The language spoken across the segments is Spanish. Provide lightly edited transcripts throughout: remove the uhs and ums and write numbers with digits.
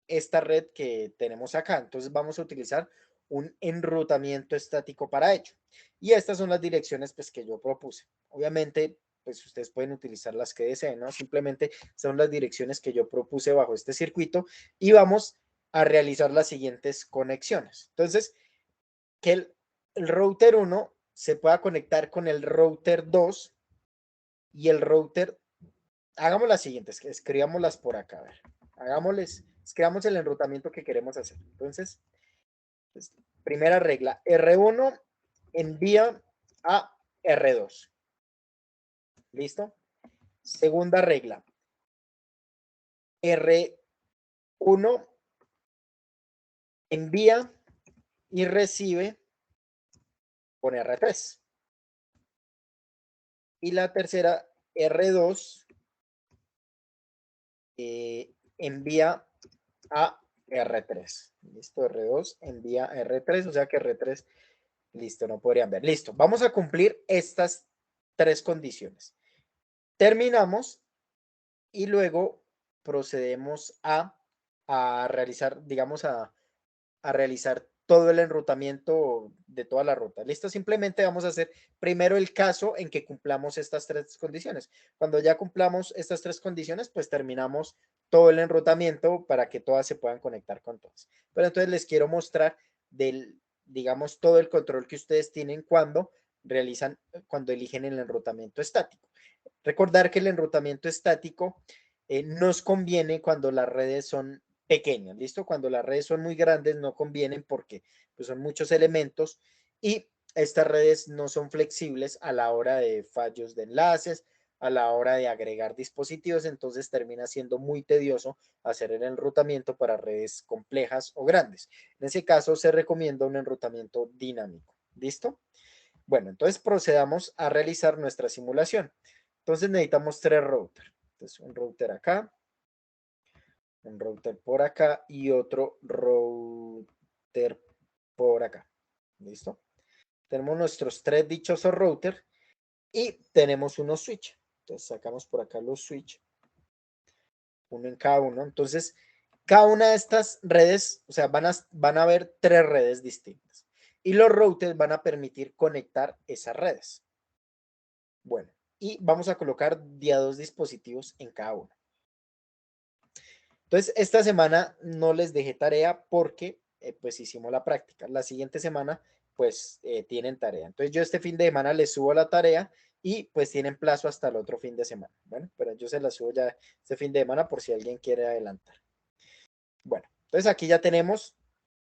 esta red que tenemos acá. Entonces vamos a utilizar un enrutamiento estático para ello. Y estas son las direcciones pues, que yo propuse. Obviamente, pues ustedes pueden utilizar las que deseen, ¿no? Simplemente son las direcciones que yo propuse bajo este circuito y vamos a realizar las siguientes conexiones. Entonces, que el router 1 se pueda conectar con el router 2 y el router, hagamos las siguientes, escribámoslas por acá, a ver, escribamos el enrutamiento que queremos hacer. Entonces, pues, primera regla, R1 envía a R2. ¿Listo? Segunda regla, R1 envía y recibe con R3. Y la tercera, R2 envía a R3. Listo, R2 envía a R3, o sea que R3, listo, no podrían ver. Listo, vamos a cumplir estas tres condiciones. Terminamos y luego procedemos a realizar, digamos, a realizar todo el enrutamiento de toda la ruta. Listo, simplemente vamos a hacer primero el caso en que cumplamos estas tres condiciones. Cuando ya cumplamos estas tres condiciones, pues terminamos todo el enrutamiento para que todas se puedan conectar con todas. Pero entonces les quiero mostrar del, digamos, todo el control que ustedes tienen cuando cuando eligen el enrutamiento estático. Recordar que el enrutamiento estático nos conviene cuando las redes son pequeñas, ¿listo? Cuando las redes son muy grandes no convienen porque pues, son muchos elementos y estas redes no son flexibles a la hora de fallos de enlaces, a la hora de agregar dispositivos, entonces termina siendo muy tedioso hacer el enrutamiento para redes complejas o grandes. En ese caso se recomienda un enrutamiento dinámico, ¿listo? Bueno, entonces procedamos a realizar nuestra simulación. Entonces necesitamos tres routers. Entonces un router acá, un router por acá y otro router por acá. ¿Listo? Tenemos nuestros tres dichosos routers y tenemos unos switch. Entonces sacamos por acá los switch, uno en cada uno. Entonces, cada una de estas redes, o sea, van a haber tres redes distintas. Y los routers van a permitir conectar esas redes. Bueno, y vamos a colocar día dos dispositivos en cada uno. Entonces, esta semana no les dejé tarea porque pues hicimos la práctica. La siguiente semana pues tienen tarea. Entonces, yo este fin de semana les subo la tarea y pues tienen plazo hasta el otro fin de semana. Bueno, pero yo se la subo ya este fin de semana por si alguien quiere adelantar. Bueno, entonces aquí ya tenemos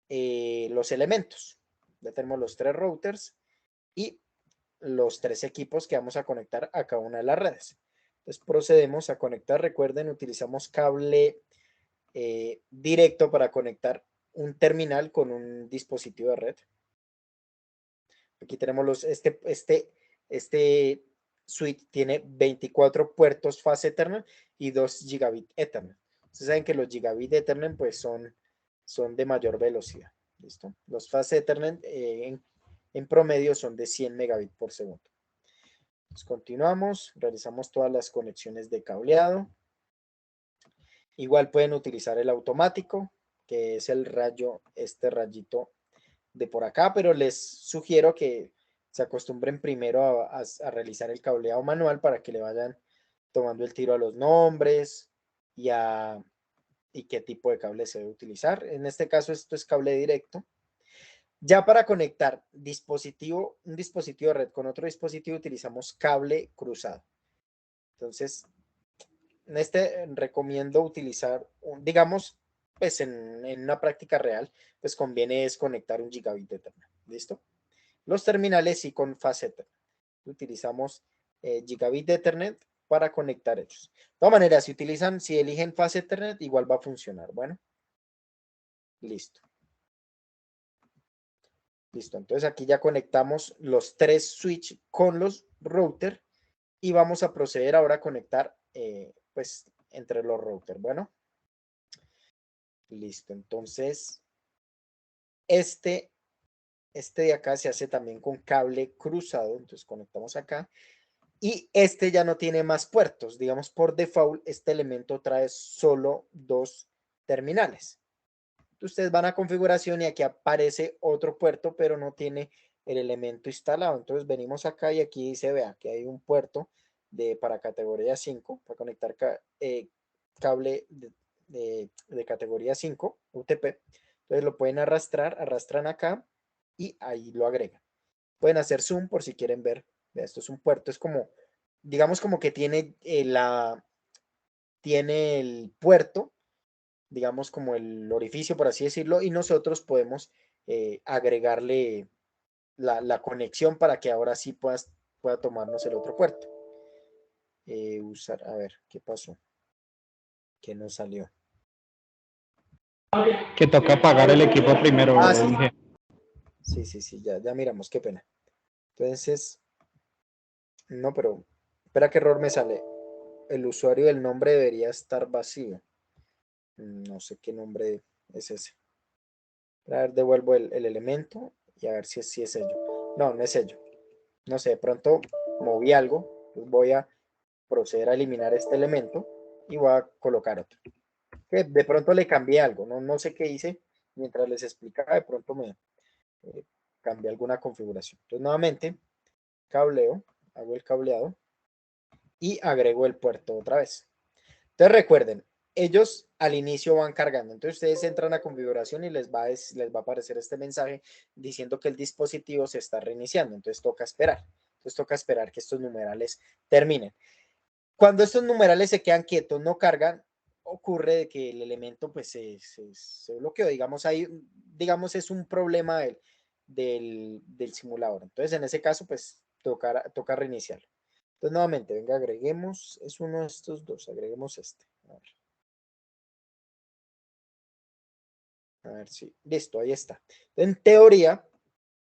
los elementos. Ya tenemos los tres routers y los tres equipos que vamos a conectar a cada una de las redes. Entonces procedemos a conectar. Recuerden, utilizamos cable directo para conectar un terminal con un dispositivo de red. Aquí tenemos este suite tiene 24 puertos Fast Ethernet y 2 gigabit Ethernet. Ustedes saben que los gigabit Ethernet pues son de mayor velocidad. ¿Listo? Los Fast Ethernet en promedio son de 100 megabits por segundo. Entonces, continuamos, realizamos todas las conexiones de cableado. Igual pueden utilizar el automático, que es el rayo, este rayito de por acá, pero les sugiero que se acostumbren primero a realizar el cableado manual para que le vayan tomando el tiro a los nombres y qué tipo de cable se debe utilizar. En este caso, esto es cable directo. Ya para conectar un dispositivo de red con otro dispositivo utilizamos cable cruzado. Entonces, en este recomiendo utilizar, digamos, pues en una práctica real, pues conviene es conectar un gigabit de Ethernet. ¿Listo? Los terminales sí con Fast Ethernet. Utilizamos gigabit de Ethernet para conectar ellos. De todas maneras, si eligen Fast Ethernet, igual va a funcionar. Bueno, listo. Listo, entonces aquí ya conectamos los tres switch con los router y vamos a proceder ahora a conectar pues entre los routers. Bueno, listo, entonces este de acá se hace también con cable cruzado, entonces conectamos acá y este ya no tiene más puertos, digamos por default este elemento trae solo dos terminales. Ustedes van a configuración y aquí aparece otro puerto, pero no tiene el elemento instalado. Entonces venimos acá y aquí dice, vea, que hay un puerto para categoría 5, para conectar cable de categoría 5, UTP. Entonces lo pueden arrastran acá y ahí lo agregan. Pueden hacer zoom por si quieren ver. Vea, esto es un puerto, es como, digamos como que tiene tiene el puerto, digamos como el orificio, por así decirlo, y nosotros podemos agregarle la conexión para que ahora sí pueda tomarnos el otro puerto. A ver, ¿qué pasó? ¿Qué nos salió? Que toca apagar el equipo primero, Sí. Sí, ya miramos, qué pena. Entonces, no, pero espera, ¿qué error me sale? El usuario del nombre debería estar vacío. No sé qué nombre es ese. A ver, devuelvo el elemento y a ver si es ello. No, no es ello. No sé, de pronto moví algo. Pues voy a proceder a eliminar este elemento y voy a colocar otro. Que de pronto le cambié algo. No sé qué hice mientras les explicaba. De pronto me cambié alguna configuración. Entonces, nuevamente, cableo, hago el cableado y agrego el puerto otra vez. Entonces recuerden, ellos al inicio van cargando, entonces ustedes entran a configuración y les va a aparecer este mensaje diciendo que el dispositivo se está reiniciando, entonces toca esperar. Entonces toca esperar que estos numerales terminen. Cuando estos numerales se quedan quietos, no cargan, ocurre de que el elemento pues se bloqueó, digamos, digamos es un problema del simulador. Entonces en ese caso pues toca reiniciarlo. Entonces nuevamente, venga, agreguemos, es uno de estos dos, agreguemos este. A ver si, listo, ahí está. En teoría,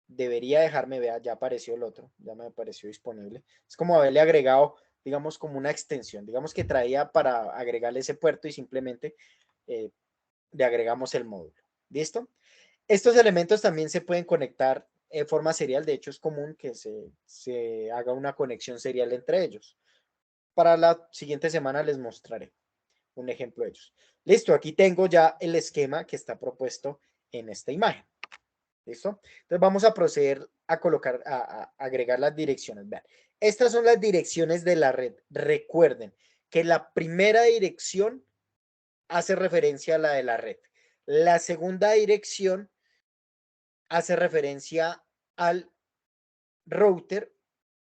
debería dejarme, vea, ya apareció el otro, ya me apareció disponible. Es como haberle agregado, digamos, como una extensión, digamos que traía para agregarle ese puerto y simplemente le agregamos el módulo. ¿Listo? Estos elementos también se pueden conectar en forma serial, de hecho es común que se haga una conexión serial entre ellos. Para la siguiente semana les mostraré un ejemplo de ellos. Listo, aquí tengo ya el esquema que está propuesto en esta imagen. ¿Listo? Entonces vamos a proceder a colocar, a agregar las direcciones. Vean, estas son las direcciones de la red. Recuerden que la primera dirección hace referencia a la de la red. La segunda dirección hace referencia al router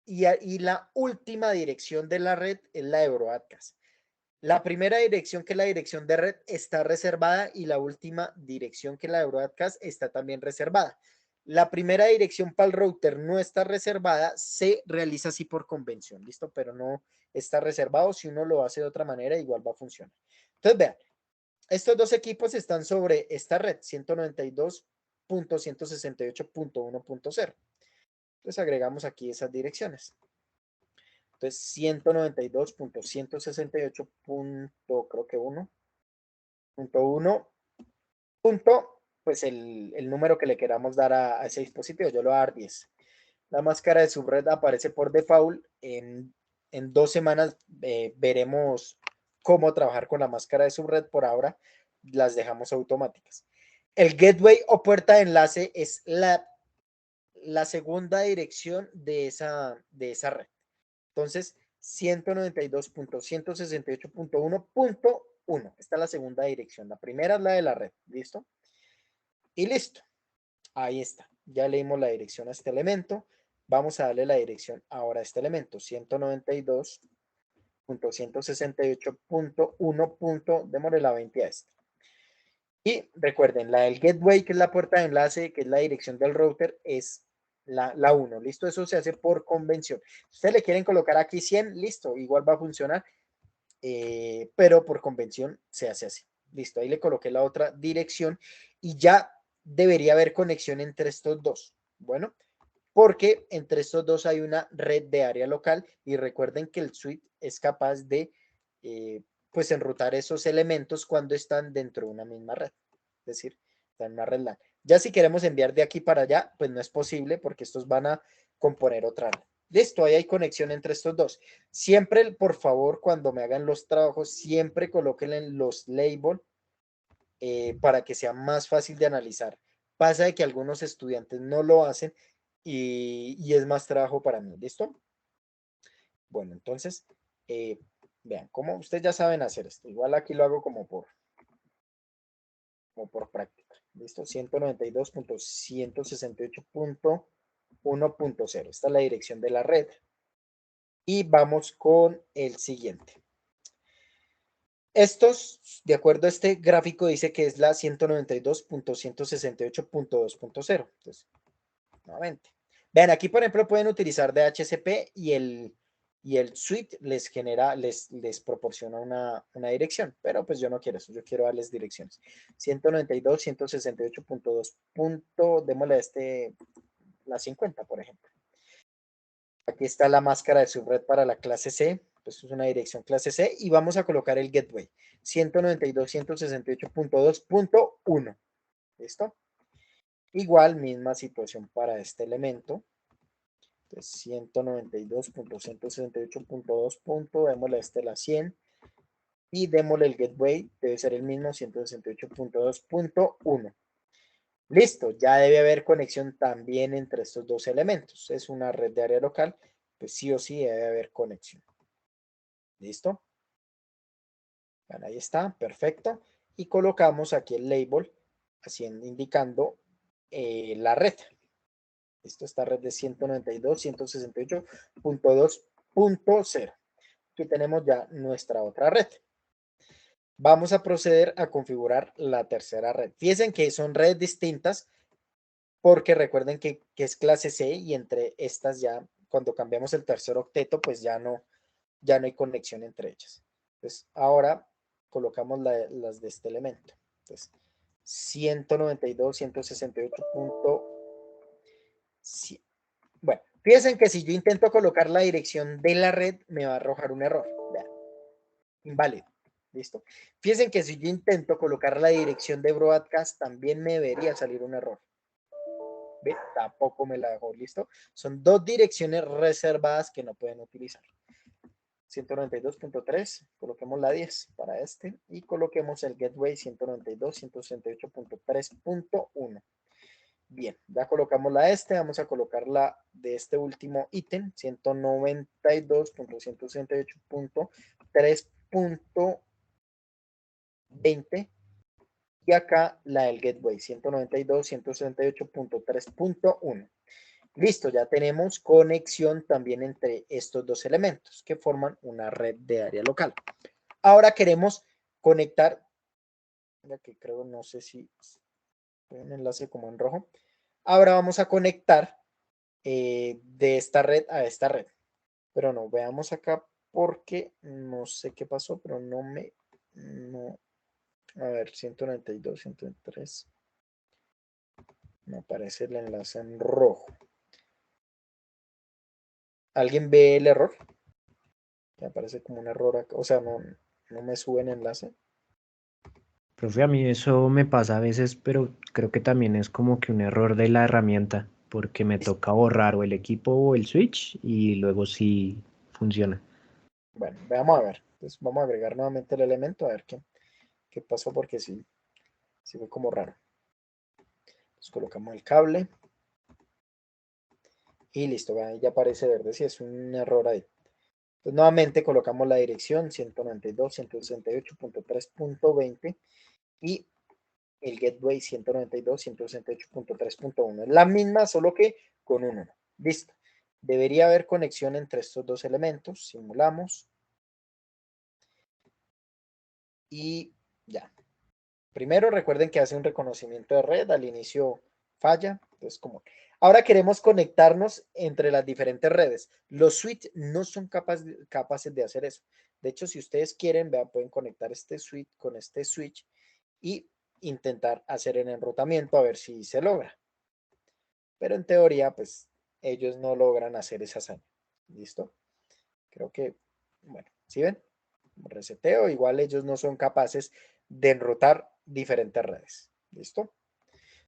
y la última dirección de la red es la de Broadcast. La primera dirección, que es la dirección de red, está reservada y la última dirección, que es la de broadcast, está también reservada. La primera dirección para el router no está reservada, se realiza así por convención, ¿listo? Pero no está reservado. Si uno lo hace de otra manera, igual va a funcionar. Entonces, vean, estos dos equipos están sobre esta red, 192.168.1.0. Entonces, agregamos aquí esas direcciones. Entonces, 192.168. Creo que 1.1. Pues el número que le queramos dar a ese dispositivo. Yo lo voy a dar 10. La máscara de subred aparece por default. En 2 semanas veremos cómo trabajar con la máscara de subred. Por ahora las dejamos automáticas. El gateway o puerta de enlace es la segunda dirección de esa red. Entonces, 192.168.1.1. Esta es la segunda dirección. La primera es la de la red. ¿Listo? Y listo. Ahí está. Ya leímos la dirección a este elemento. Vamos a darle la dirección ahora a este elemento. 192.168.1. Démosle la 20 a este. Y recuerden, la del gateway, que es la puerta de enlace, que es la dirección del router, es la 1. ¿Listo? Eso se hace por convención. Si ustedes le quieren colocar aquí 100, listo, igual va a funcionar, pero por convención se hace así. Listo, ahí le coloqué la otra dirección y ya debería haber conexión entre estos dos. Bueno, porque entre estos dos hay una red de área local y recuerden que el suite es capaz de pues enrutar esos elementos cuando están dentro de una misma red, es decir, están en una red LAN. Ya si queremos enviar de aquí para allá, pues no es posible porque estos van a componer otra red. Listo, ahí hay conexión entre estos dos. Siempre, por favor, cuando me hagan los trabajos, siempre coloquen los labels para que sea más fácil de analizar. Pasa de que algunos estudiantes no lo hacen y es más trabajo para mí. ¿Listo? Bueno, entonces, vean, como ustedes ya saben hacer esto. Igual aquí lo hago como por práctica. ¿Listo? 192.168.1.0. Esta es la dirección de la red. Y vamos con el siguiente. Estos, de acuerdo a este gráfico, dice que es la 192.168.2.0. Entonces, nuevamente. Vean, aquí por ejemplo pueden utilizar DHCP y el suite les genera, les proporciona una dirección, pero pues yo no quiero eso, yo quiero darles direcciones. 192.168.2. Démosle la 50, por ejemplo. Aquí está la máscara de subred para la clase C, pues es una dirección clase C, y vamos a colocar el gateway, 192.168.2.1. ¿Listo? Igual, misma situación para este elemento. Entonces, 192.168.2. Démosle la 100 y démosle el gateway, debe ser el mismo, 168.2.1. Listo, ya debe haber conexión también entre estos dos elementos. Es una red de área local, pues sí o sí debe haber conexión. ¿Listo? Bueno, ahí está, perfecto. Y colocamos aquí el label, así indicando la red. Listo, esta red de 192.168.2.0. Aquí tenemos ya nuestra otra red. Vamos a proceder a configurar la tercera red. Fíjense que son redes distintas porque recuerden que es clase C y entre estas ya, cuando cambiamos el tercer octeto, pues ya no hay conexión entre ellas. Entonces, ahora colocamos las de este elemento. Entonces, 192.168. Bueno, fíjense que si yo intento colocar la dirección de la red, me va a arrojar un error. Vean, inválido. ¿Listo? Fíjense que si yo intento colocar la dirección de broadcast, también me debería salir un error. ¿Ve? Tampoco me la dejó. ¿Listo? Son dos direcciones reservadas que no pueden utilizar. 192.3, coloquemos la 10 para este y coloquemos el gateway 192.168.3.1. Bien, ya colocamos la vamos a colocar la de este último ítem, 192.168.3.20 y acá la del gateway 192.168.3.1. Listo, ya tenemos conexión también entre estos dos elementos que forman una red de área local. Ahora queremos conectar, ya que creo, no sé si un enlace como en rojo. Ahora vamos a conectar de esta red a esta red. Pero no, veamos acá porque no sé qué pasó, pero no, a ver, 192, 103. Me aparece el enlace en rojo. ¿Alguien ve el error? Me aparece como un error acá, o sea, no me sube el enlace. Profe, a mí eso me pasa a veces, pero creo que también es como que un error de la herramienta, porque me toca borrar o el equipo o el switch y luego sí funciona. Bueno, veamos a ver. Entonces vamos a agregar nuevamente el elemento a ver qué pasó porque sí fue como raro. Entonces colocamos el cable y listo, vean, ya aparece verde, si es un error ahí. Entonces nuevamente colocamos la dirección 192.168.3.20 y el gateway 192.168.3.1. Es la misma, solo que con un 1. Listo. Debería haber conexión entre estos dos elementos. Simulamos. Y ya. Primero recuerden que hace un reconocimiento de red. Al inicio falla. Entonces, como ahora queremos conectarnos entre las diferentes redes. Los switches no son capaces de hacer eso. De hecho, si ustedes quieren, vean, pueden conectar este switch con este switch y intentar hacer el enrutamiento a ver si se logra. Pero en teoría, pues ellos no logran hacer esa hazaña. ¿Listo? Creo que, bueno, ¿sí ven? Reseteo, igual ellos no son capaces de enrutar diferentes redes. ¿Listo?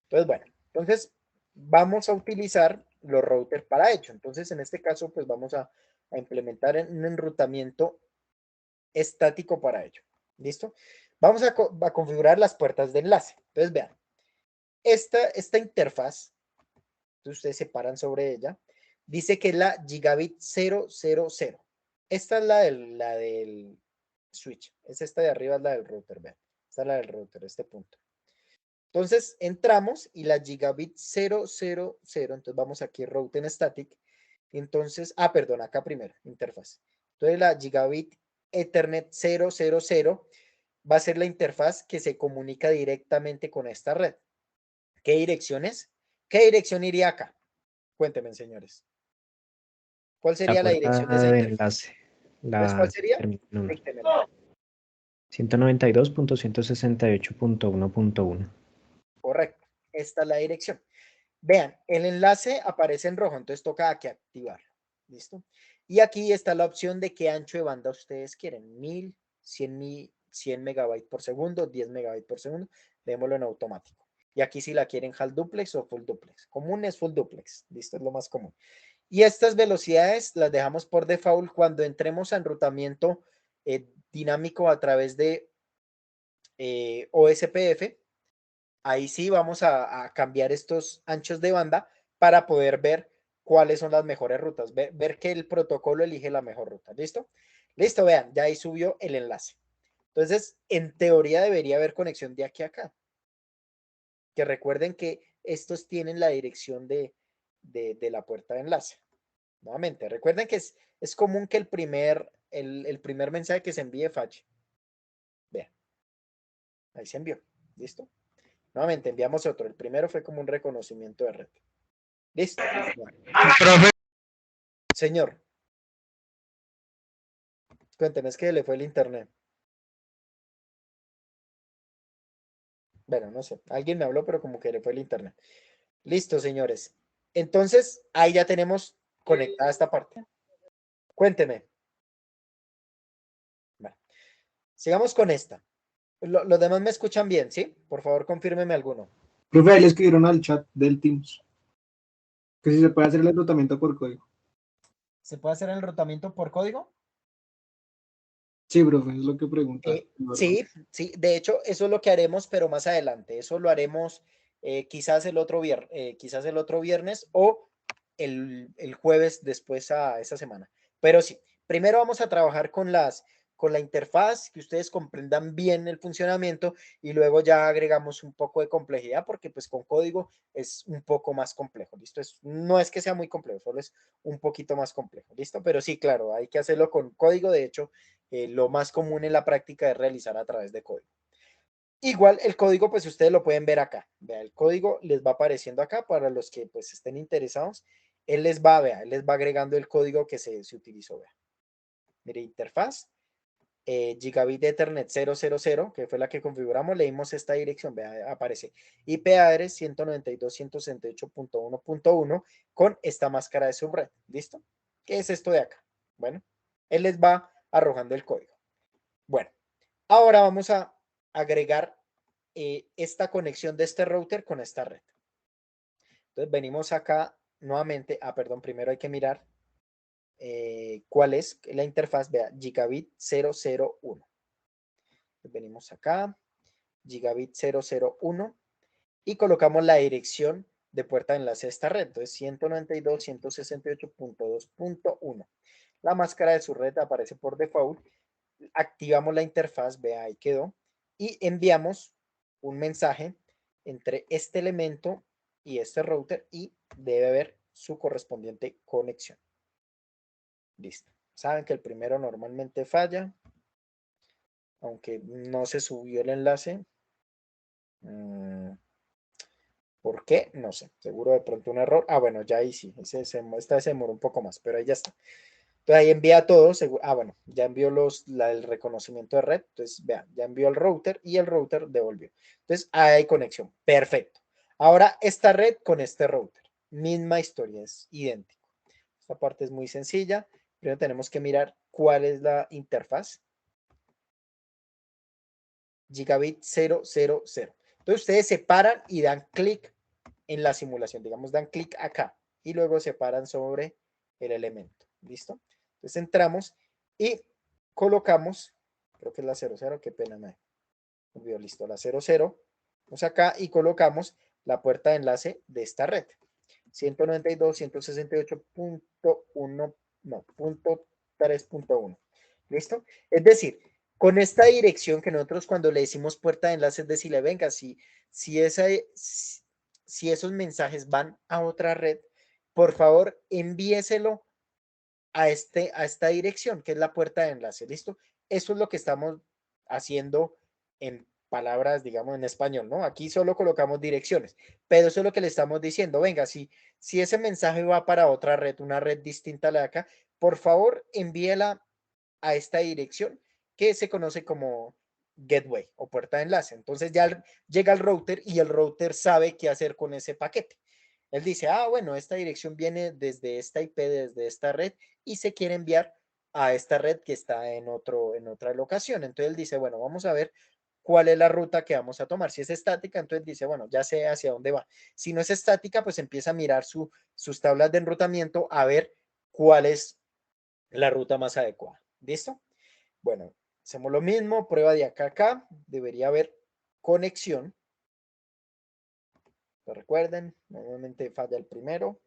Entonces, bueno, entonces vamos a utilizar los routers para ello. Entonces, en este caso, pues vamos a implementar un enrutamiento estático para ello. ¿Listo? Vamos a configurar las puertas de enlace. Entonces, vean, esta interfaz, ustedes se paran sobre ella, dice que es la Gigabit 000. Esta es la del switch. Es esta de arriba, es la del router, vean. Esta es la del router, este punto. Entonces, entramos y la Gigabit 000, entonces vamos aquí, routing static. Entonces, perdón, acá primero, interfaz. Entonces, la Gigabit Ethernet 000 va a ser la interfaz que se comunica directamente con esta red. ¿Qué dirección es? ¿Qué dirección iría acá? Cuéntenme, señores. ¿Cuál La sería la puerta dirección de esa de interfaz? enlace, Entonces, ¿cuál la que sería? termina en 1. Díctemela. 192.168.1.1. Correcto. Esta es la dirección. Vean, el enlace aparece en rojo, entonces toca aquí activarlo. ¿Listo? Y aquí está la opción de qué ancho de banda ustedes quieren. 1000, 100 megabytes por segundo, 10 megabytes por segundo. Démoslo en automático. Y aquí si la quieren half duplex o full duplex. Común es full duplex. Listo, es lo más común. Y estas velocidades las dejamos por default cuando entremos a enrutamiento dinámico a través de OSPF. Ahí sí vamos a cambiar estos anchos de banda para poder ver cuáles son las mejores rutas, ver que el protocolo elige la mejor ruta. ¿Listo? Listo, vean, ya ahí subió el enlace. Entonces, en teoría debería haber conexión de aquí a acá. Que recuerden que estos tienen la dirección de la puerta de enlace. Nuevamente, recuerden que es común que el primer mensaje que se envíe falle. Vean, ahí se envió. ¿Listo? Nuevamente, enviamos otro. El primero fue como un reconocimiento de red. ¿Listo? Bueno. Profe, Señor, cuénteme, es que le fue el internet. Bueno, no sé. Alguien me habló, pero como que le fue el internet. Listo, señores. Entonces, ahí ya tenemos conectada esta parte. Cuénteme. Bueno, sigamos con esta. Los demás me escuchan bien, ¿sí? Por favor, confírmeme alguno. Profe, ahí le escribieron al chat del Teams que si se puede hacer el enrutamiento por código. ¿Se puede hacer el enrutamiento por código? Sí, profe, es lo que pregunta. Sí, sí. De hecho, eso es lo que haremos, pero más adelante. Eso lo haremos quizás quizás el otro viernes o el jueves después a esa semana. Pero sí, primero vamos a trabajar con la interfaz, que ustedes comprendan bien el funcionamiento y luego ya agregamos un poco de complejidad porque pues con código es un poco más complejo, ¿listo? No es que sea muy complejo, solo es un poquito más complejo, ¿listo? Pero sí, claro, hay que hacerlo con código. De hecho, lo más común en la práctica es realizar a través de código. Igual el código, pues ustedes lo pueden ver acá. Vea, el código les va apareciendo acá para los que pues estén interesados. Él les va agregando el código que se utilizó. Vea. Mire, interfaz, Gigabit Ethernet 000, que fue la que configuramos, leímos esta dirección, vea, aparece IP address 192.168.1.1 con esta máscara de subred. ¿Listo? ¿Qué es esto de acá? Bueno, él les va arrojando el código. Bueno, ahora vamos a agregar esta conexión de este router con esta red. Entonces venimos acá nuevamente. Perdón, primero hay que mirar cuál es la interfaz. Vea, Gigabit 001. Entonces venimos acá, Gigabit 001 y colocamos la dirección de puerta de enlace a esta red. Entonces 192.168.2.1. La máscara de su red aparece por default. Activamos la interfaz, vea, ahí quedó, y enviamos un mensaje entre este elemento y este router y debe haber su correspondiente conexión. Listo. Saben que el primero normalmente falla, aunque no se subió el enlace. ¿Por qué? No sé. Seguro de pronto un error. Bueno, ya ahí sí. Esta se demoró un poco más, pero ahí ya está. Entonces ahí envía todo. Bueno, ya envió el reconocimiento de red. Entonces, vean, ya envió el router y el router devolvió. Entonces, ahí hay conexión. Perfecto. Ahora, esta red con este router. Misma historia, es idéntico. Esta parte es muy sencilla. Primero tenemos que mirar cuál es la interfaz. Gigabit 000. Entonces, ustedes se paran y dan clic en la simulación. Digamos, dan clic acá y luego se paran sobre el elemento. ¿Listo? Entonces entramos y colocamos, creo que es la 00, qué pena me da. Listo, la 00. Vamos acá y colocamos la puerta de enlace de esta red. 192.168.1, no, punto 3.1. ¿Listo? Es decir, con esta dirección que nosotros cuando le decimos puerta de enlace, es decirle, venga, si esos mensajes van a otra red, por favor, envíeselo a esta dirección, que es la puerta de enlace. ¿Listo? Eso es lo que estamos haciendo en palabras, digamos, en español, ¿no? Aquí solo colocamos direcciones, pero eso es lo que le estamos diciendo. Venga, si ese mensaje va para otra red, una red distinta a la de acá, por favor, envíela a esta dirección que se conoce como gateway o puerta de enlace. Entonces ya llega al router y el router sabe qué hacer con ese paquete. Él dice, bueno, esta dirección viene desde esta IP, desde esta red, y se quiere enviar a esta red que está en otra locación. Entonces él dice, bueno, vamos a ver cuál es la ruta que vamos a tomar. Si es estática, entonces dice, bueno, ya sé hacia dónde va. Si no es estática, pues empieza a mirar sus tablas de enrutamiento a ver cuál es la ruta más adecuada. ¿Listo? Bueno, hacemos lo mismo, prueba de acá a acá, debería haber conexión. ¿Lo recuerden? Normalmente falla el primero.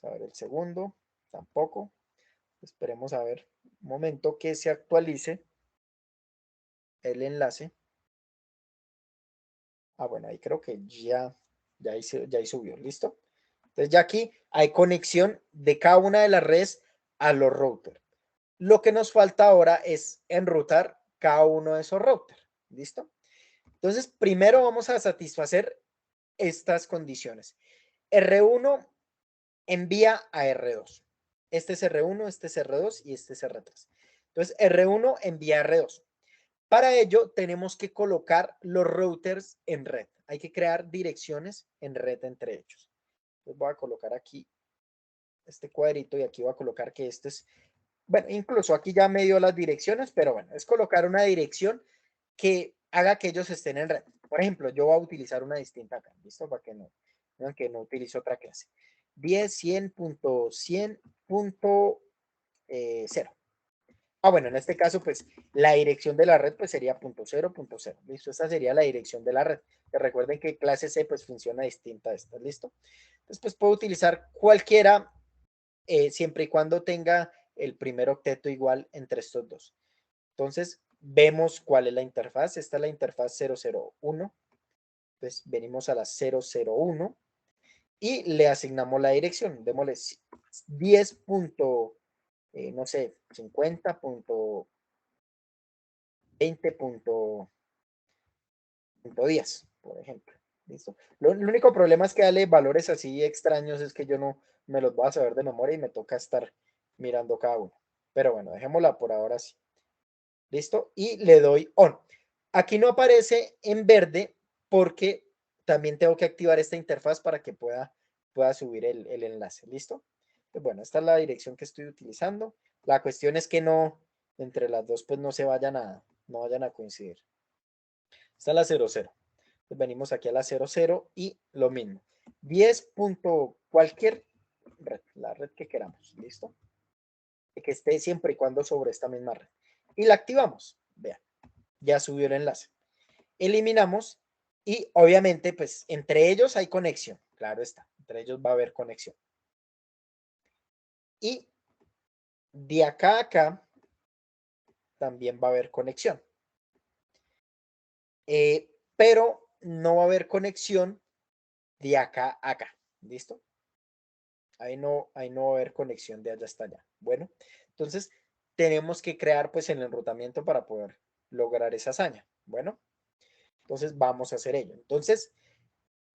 Vamos a ver el segundo, tampoco. Esperemos a ver un momento que se actualice el enlace. Bueno, ahí creo que ya ahí subió, ¿listo? Entonces ya aquí hay conexión de cada una de las redes a los routers. Lo que nos falta ahora es enrutar cada uno de esos routers, ¿listo? Entonces, primero vamos a satisfacer estas condiciones. R1 envía a R2. Este es R1, este es R2 y este es R3. Entonces, R1 envía a R2. Para ello, tenemos que colocar los routers en red. Hay que crear direcciones en red entre ellos. Entonces, voy a colocar aquí este cuadrito y aquí voy a colocar que este es, bueno, incluso aquí ya me dio las direcciones, pero bueno, es colocar una dirección que haga que ellos estén en red. Por ejemplo, yo voy a utilizar una distinta acá, ¿listo? Para que no, vean que no utilizo otra clase. 10.100.100.0. Bueno, en este caso, pues la dirección de la red pues sería .0.0. ¿Listo? Esta sería la dirección de la red. Que recuerden que clase C pues funciona distinta a esta, ¿listo? Entonces, pues puedo utilizar cualquiera siempre y cuando tenga el primer octeto igual entre estos dos. Entonces, vemos cuál es la interfaz. Esta es la interfaz 001. Entonces, venimos a la 001 y le asignamos la dirección. Démosle 10. No sé, 50.20.10, por ejemplo. ¿Listo? Lo único problema es que darle valores así extraños es que yo no me los voy a saber de memoria y me toca estar mirando cada uno. Pero bueno, dejémosla por ahora así. ¿Listo? Y le doy on. Aquí no aparece en verde porque también tengo que activar esta interfaz para que pueda subir el enlace. ¿Listo? Pues bueno, esta es la dirección que estoy utilizando. La cuestión es que no, entre las dos, pues no vayan a coincidir. Esta es la 00. Pues venimos aquí a la 00 y lo mismo. 10. Cualquier red, la red que queramos. ¿Listo? Que esté siempre y cuando sobre esta misma red. Y la activamos. Vean, ya subió el enlace. Eliminamos y obviamente pues entre ellos hay conexión. Claro está, entre ellos va a haber conexión. Y de acá a acá también va a haber conexión. Pero no va a haber conexión de acá a acá. ¿Listo? Ahí no va a haber conexión de allá hasta allá. Bueno, entonces tenemos que crear pues el enrutamiento para poder lograr esa hazaña. Bueno, entonces vamos a hacer ello. Entonces,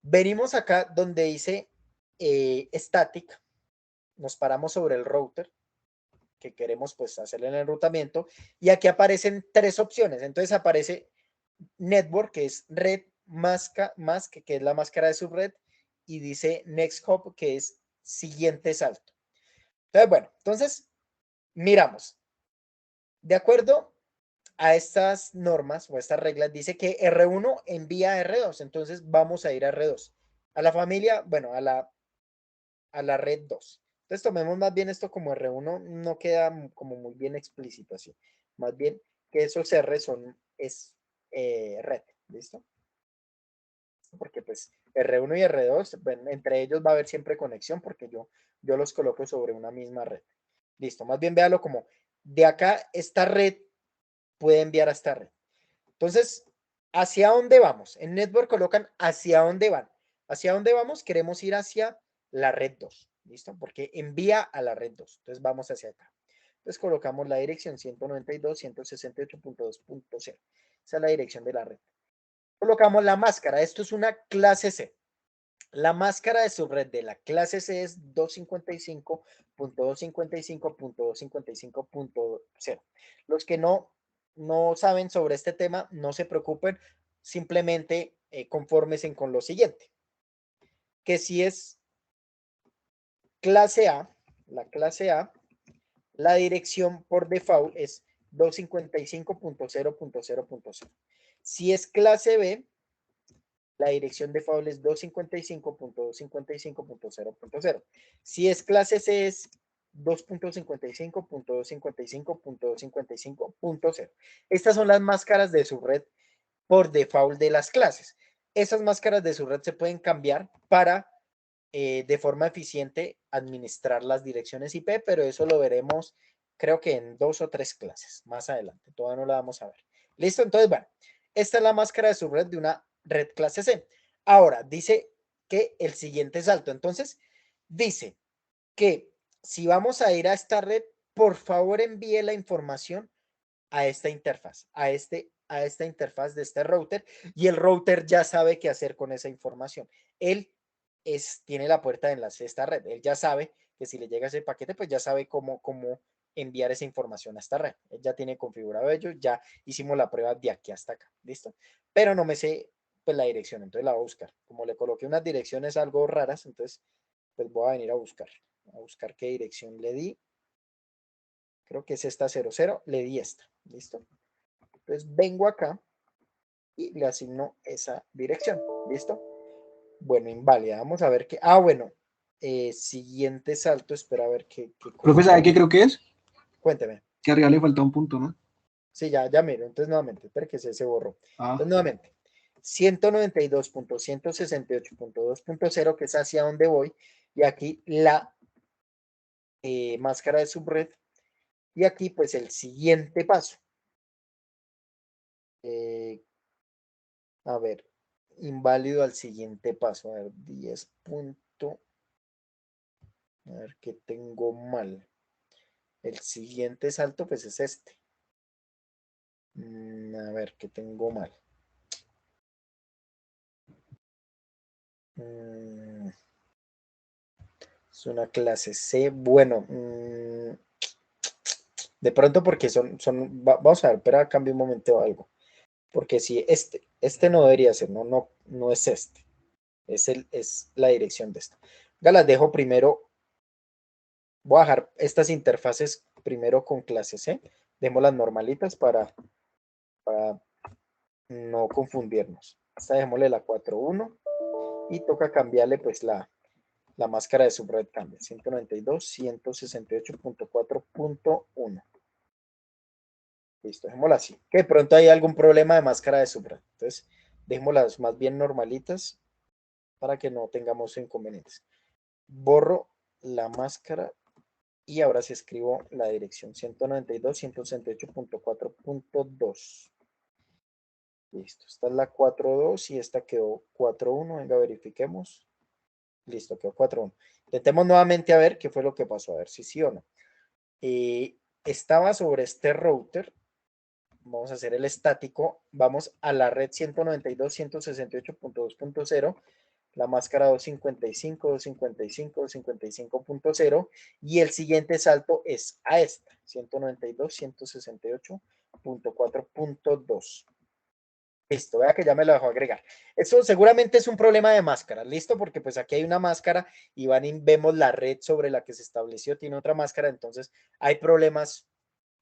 venimos acá donde dice static, nos paramos sobre el router que queremos pues hacer el enrutamiento y aquí aparecen tres opciones. Entonces aparece network, que es red, mask, que es la máscara de subred, y dice next hop, que es siguiente salto. Entonces, bueno, entonces miramos. De acuerdo a estas normas o estas reglas, dice que R1 envía a R2, entonces vamos a ir a R2. A la familia, bueno, a la red 2. Entonces tomemos más bien esto como R1, no queda como muy bien explícito así. Más bien que esos R es red, ¿listo? Porque pues R1 y R2, entre ellos va a haber siempre conexión porque yo los coloco sobre una misma red. Listo, más bien véalo como de acá esta red puede enviar a esta red. Entonces, ¿hacia dónde vamos? En Network colocan hacia dónde van. ¿Hacia dónde vamos? Queremos ir hacia la red 2, ¿listo? Porque envía a la red 2. Entonces vamos hacia acá. Entonces colocamos la dirección 192.168.2.0. Esa es la dirección de la red. Colocamos la máscara. Esto es una clase C. La máscara de subred de la clase C es 255.255.255.0. Los que no saben sobre este tema, no se preocupen, simplemente confórmense con lo siguiente, que si es clase A, la dirección por default es 255.0.0.0. Si es clase B, la dirección default es 255.255.0.0. Si es clase C es 2.55.255.255.0. Estas son las máscaras de subred por default de las clases. Esas máscaras de subred se pueden cambiar para de forma eficiente administrar las direcciones IP, pero eso lo veremos creo que en 2 o 3 clases más adelante. Todavía no la vamos a ver. ¿Listo? Entonces, bueno, esta es la máscara de subred de una red clase C. Ahora, dice que el siguiente salto. Entonces, dice que si vamos a ir a esta red, por favor envíe la información a esta interfaz, a esta interfaz de este router, y el router ya sabe qué hacer con esa información. Él tiene la puerta de enlace de esta red. Él ya sabe que si le llega ese paquete, pues ya sabe cómo enviar esa información a esta red. Él ya tiene configurado ello, ya hicimos la prueba de aquí hasta acá, ¿listo? Pero no me sé pues la dirección, entonces la voy a buscar. Como le coloqué unas direcciones algo raras, entonces pues voy a venir a buscar qué dirección le di. Creo que es esta 00, le di esta, ¿listo? Entonces vengo acá y le asigno esa dirección, ¿listo? Bueno, inválida, vamos a ver qué. Bueno, siguiente salto, espera a ver qué Profe, ¿sabe qué creo que es? Cuénteme. Que arriba le falta un punto, ¿no? Sí, ya miro. Entonces, nuevamente, espera que se borró. Ah, Entonces, nuevamente, 192.168.2.0, que es hacia donde voy, y aquí la máscara de subred, y aquí, pues, el siguiente paso. A ver, inválido al siguiente paso. A ver, 10 punto. A ver qué tengo mal. El siguiente salto, pues, es este. A ver qué tengo mal. Es una clase C. Bueno, de pronto porque vamos a ver, espera, cambio un momento o algo. Porque si este no debería ser, no es este. Es la dirección de esto. Ya las dejo primero. Voy a dejar estas interfaces primero con clase C. Demos las normalitas para no confundirnos. Esta dejémosle la 4.1 y toca cambiarle pues la máscara de subred cambia. 192.168.4.1. Listo, dejémosla así. Que de pronto hay algún problema de máscara de subred. Entonces, dejémoslas más bien normalitas para que no tengamos inconvenientes. Borro la máscara y ahora sí escribo la dirección 192.168.4.2. Listo, esta es la 4.2 y esta quedó 4.1. Venga, verifiquemos. Listo, quedó 4.1. Intentemos nuevamente a ver qué fue lo que pasó, a ver si sí o no. Estaba sobre este router. Vamos a hacer el estático. Vamos a la red 192.168.2.0, la máscara 255, 255, 255.0 y el siguiente salto es a esta, 192.168.4.2. Listo, vea que ya me lo dejó agregar. Esto seguramente es un problema de máscara, ¿listo? Porque pues aquí hay una máscara y vemos la red sobre la que se estableció, tiene otra máscara, entonces hay problemas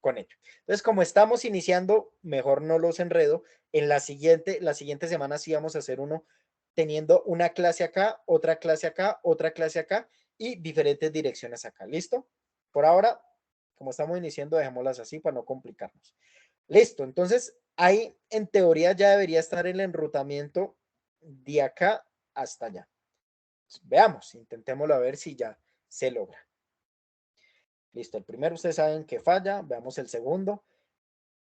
con ello. Entonces, como estamos iniciando, mejor no los enredo. En la siguiente semana sí vamos a hacer uno teniendo una clase acá, otra clase acá, otra clase acá y diferentes direcciones acá, ¿listo? Por ahora, como estamos iniciando, dejémoslas así para no complicarnos. Listo, entonces ahí en teoría ya debería estar el enrutamiento de acá hasta allá. Veamos, intentémoslo a ver si ya se logra. Listo, el primero ustedes saben que falla, veamos el segundo.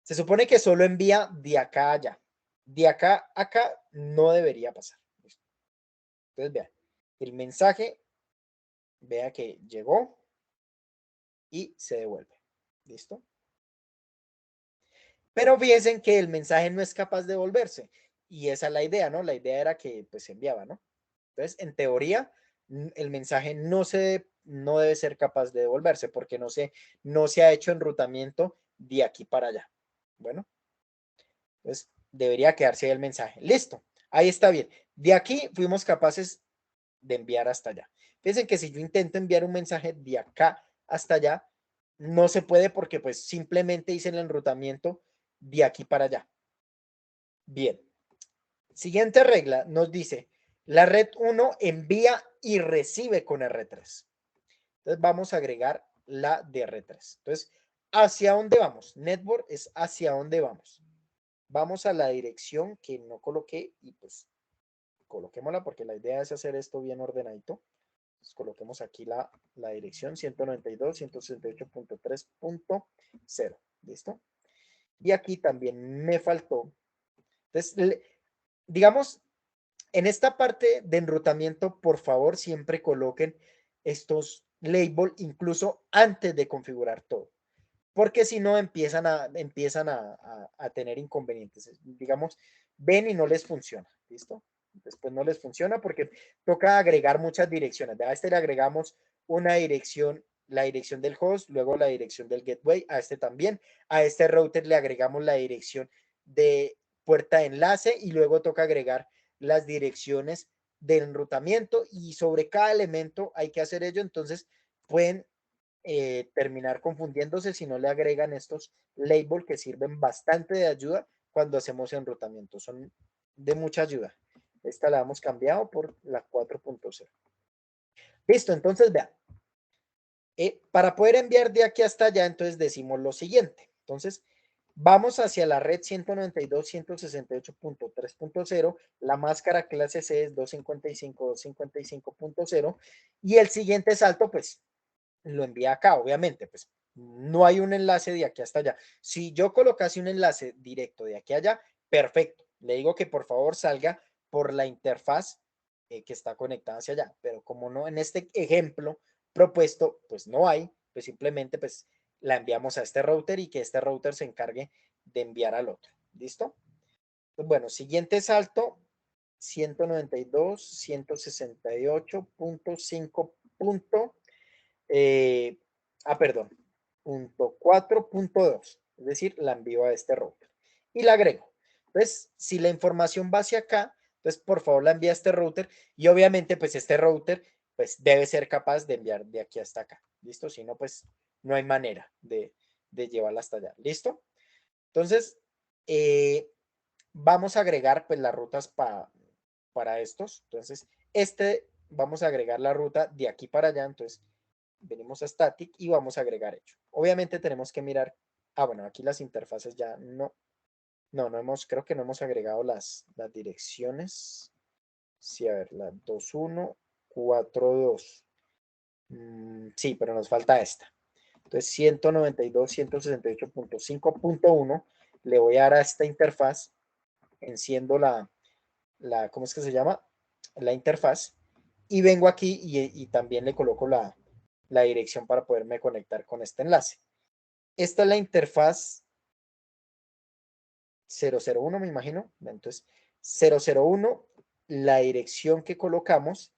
Se supone que solo envía de acá a allá. De acá a acá no debería pasar. Listo. Entonces vean, el mensaje, vea que llegó y se devuelve. ¿Listo? Pero fíjense que el mensaje no es capaz de devolverse. Y esa es la idea, ¿no? La idea era que pues se enviaba, ¿no? Entonces, en teoría, el mensaje no debe ser capaz de devolverse porque no se ha hecho enrutamiento de aquí para allá. Bueno, entonces debería quedarse ahí el mensaje. Listo, ahí está bien. De aquí fuimos capaces de enviar hasta allá. Fíjense que si yo intento enviar un mensaje de acá hasta allá, no se puede porque pues simplemente hice el enrutamiento de aquí para allá. Bien. Siguiente regla nos dice, la red 1 envía y recibe con R3. Entonces vamos a agregar la de R3. Entonces, ¿hacia dónde vamos? Network es hacia dónde vamos. Vamos a la dirección que no coloqué y pues coloquémosla porque la idea es hacer esto bien ordenadito. Entonces, coloquemos aquí la dirección 192.168.3.0. ¿Listo? Y aquí también me faltó. Entonces, digamos, en esta parte de enrutamiento, por favor, siempre coloquen estos labels incluso antes de configurar todo, porque si no empiezan a tener inconvenientes. Digamos, ven y no les funciona, ¿listo? Después no les funciona porque toca agregar muchas direcciones. A este le agregamos una dirección, la dirección del host, luego la dirección del gateway, a este también. A este router le agregamos la dirección de puerta de enlace y luego toca agregar las direcciones del enrutamiento y sobre cada elemento hay que hacer ello. Entonces pueden terminar confundiéndose si no le agregan estos labels que sirven bastante de ayuda cuando hacemos enrutamiento. Son de mucha ayuda. Esta la hemos cambiado por la 4.0. Listo, entonces vean. Para poder enviar de aquí hasta allá, entonces decimos lo siguiente. Entonces, vamos hacia la red 192.168.3.0. La máscara clase C es 255.255.0. Y el siguiente salto, pues, lo envía acá, obviamente, pues no hay un enlace de aquí hasta allá. Si yo colocase un enlace directo de aquí a allá, perfecto. Le digo que por favor salga por la interfaz que está conectada hacia allá, pero como no, en este ejemplo propuesto, pues no hay, pues simplemente pues la enviamos a este router y que este router se encargue de enviar al otro. ¿Listo? Pues bueno, siguiente salto, 192.168.5. Perdón, punto 4.2, es decir, la envío a este router y la agrego. Entonces, si la información va hacia acá, entonces por favor la envía a este router y obviamente pues este router pues debe ser capaz de enviar de aquí hasta acá, ¿listo? Si no, pues no hay manera de llevarla hasta allá, ¿listo? Entonces, vamos a agregar pues las rutas para estos, entonces vamos a agregar la ruta de aquí para allá, entonces venimos a static y vamos a agregar hecho. Obviamente tenemos que mirar, bueno, aquí las interfaces ya no creo que no hemos agregado las direcciones. Sí, a ver, la 2142. Sí, pero nos falta esta. Entonces 192.168.5.1 le voy a dar a esta interfaz, enciendo ¿cómo es que se llama? La interfaz y vengo aquí y también le coloco la dirección para poderme conectar con este enlace. Esta es la interfaz 001, me imagino. Entonces, 001, la dirección que colocamos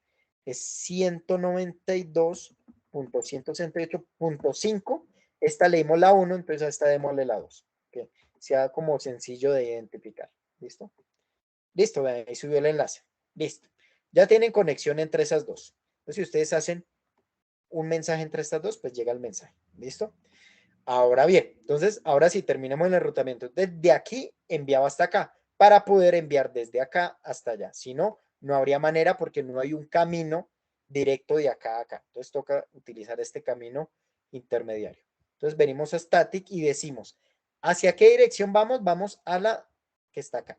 es 192.168.5. Esta leímos la 1, entonces a esta démosle la 2. Que sea como sencillo de identificar. ¿Listo? Listo, ahí subió el enlace. Listo. Ya tienen conexión entre esas dos. Entonces, si ustedes hacen un mensaje entre estas dos, pues llega el mensaje. ¿Listo? Ahora bien, entonces, ahora sí, terminemos el enrutamiento. Desde aquí enviaba hasta acá, para poder enviar desde acá hasta allá. Si no, no habría manera porque no hay un camino directo de acá a acá. Entonces, toca utilizar este camino intermediario. Entonces, venimos a static y decimos, ¿hacia qué dirección vamos? Vamos a la que está acá,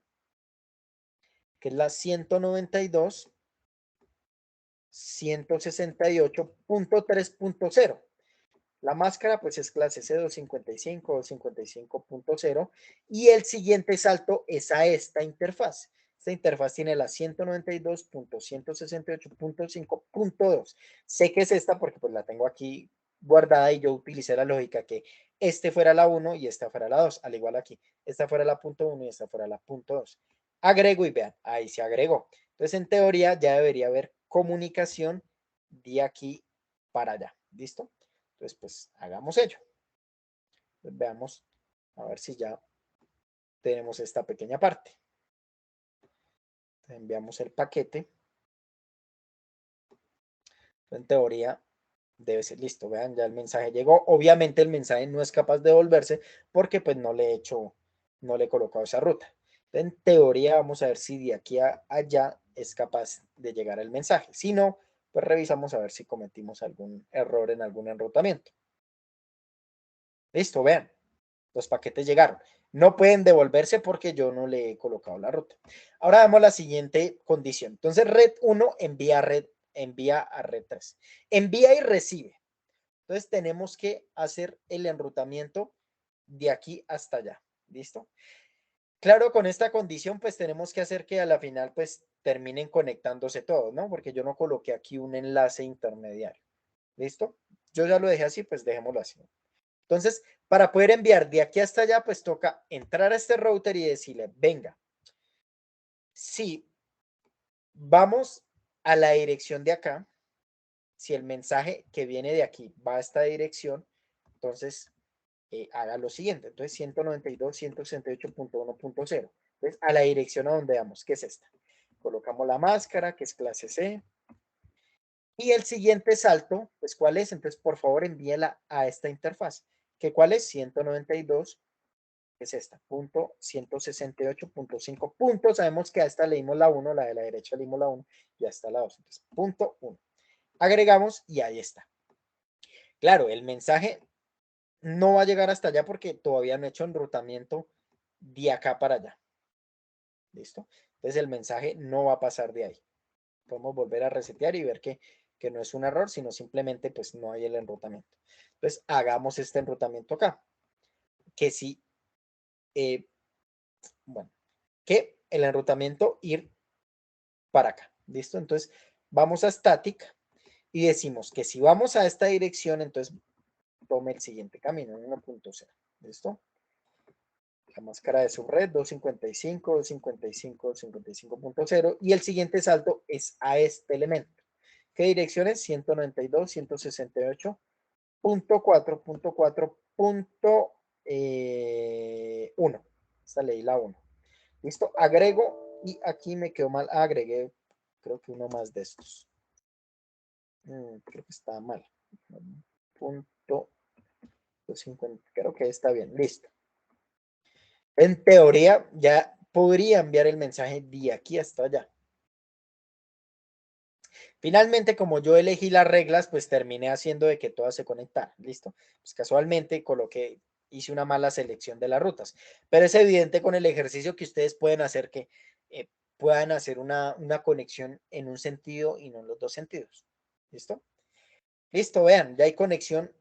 que es la 192.168.3.0. La máscara pues es clase C 255 o 55.0 y el siguiente salto es a esta interfaz. Esta interfaz tiene la 192.168.5.2. Sé que es esta porque pues la tengo aquí guardada y yo utilicé la lógica que este fuera la 1 y esta fuera la 2, al igual aquí. Esta fuera la punto 1 y esta fuera la punto 2. Agrego y vean, ahí se agregó. Entonces en teoría ya debería haber comunicación de aquí para allá. ¿Listo? Entonces, pues hagamos ello. Entonces, veamos a ver si ya tenemos esta pequeña parte. Entonces, enviamos el paquete. En teoría debe ser listo. Vean, ya el mensaje llegó. Obviamente el mensaje no es capaz de devolverse porque pues no le he hecho, no le he colocado esa ruta. En teoría vamos a ver si de aquí a allá es capaz de llegar el mensaje. Si no, pues revisamos a ver si cometimos algún error en algún enrutamiento. Listo, vean. Los paquetes llegaron. No pueden devolverse porque yo no le he colocado la ruta. Ahora damos la siguiente condición. Entonces, red 1 envía a red 3. Envía y recibe. Entonces, tenemos que hacer el enrutamiento de aquí hasta allá. ¿Listo? Claro, con esta condición, pues tenemos que hacer que a la final, pues terminen conectándose todos, ¿no? Porque yo no coloqué aquí un enlace intermediario. ¿Listo? Yo ya lo dejé así, pues dejémoslo así. Entonces, para poder enviar de aquí hasta allá, pues toca entrar a este router y decirle, venga, si vamos a la dirección de acá, si el mensaje que viene de aquí va a esta dirección, entonces haga lo siguiente. Entonces, 192.168.1.0. Entonces, a la dirección a donde vamos, que es esta. Colocamos la máscara, que es clase C. Y el siguiente salto, pues, ¿cuál es? Entonces, por favor, envíela a esta interfaz. ¿Que cuál es? 192. Es esta, punto 168.5 puntos. Sabemos que a esta leímos la 1, la de la derecha leímos la 1 y a esta la 2. Entonces, punto 1. Agregamos y ahí está. Claro, el mensaje no va a llegar hasta allá porque todavía no he hecho enrutamiento de acá para allá. ¿Listo? Entonces el mensaje no va a pasar de ahí. Podemos volver a resetear y ver que no es un error, sino simplemente pues no hay el enrutamiento. Entonces hagamos este enrutamiento acá. Que si bueno, que el enrutamiento ir para acá. ¿Listo? Entonces, vamos a static y decimos que si vamos a esta dirección, entonces tome el siguiente camino, 1.0. ¿Listo? La máscara de subred 255, 255, 255.0 y el siguiente salto es a este elemento. ¿Qué dirección es? 192, 168.4.4.1. Esta leí la 1. ¿Listo? Agrego y aquí me quedó mal. Agregué, creo que uno más de estos. Creo que está mal. Punto 50. Creo que está bien. Listo. En teoría, ya podría enviar el mensaje de aquí hasta allá. Finalmente, como yo elegí las reglas, pues terminé haciendo de que todas se conectaran. ¿Listo? Pues casualmente hice una mala selección de las rutas. Pero es evidente con el ejercicio que ustedes pueden hacer que puedan hacer una conexión en un sentido y no en los dos sentidos. ¿Listo? Listo, vean, ya hay conexión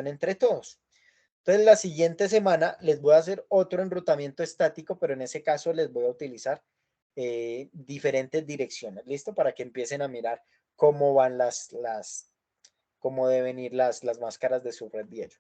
entre todos. Entonces, la siguiente semana les voy a hacer otro enrutamiento estático, pero en ese caso les voy a utilizar diferentes direcciones. ¿Listo? Para que empiecen a mirar cómo van cómo deben ir las máscaras de su red de ello.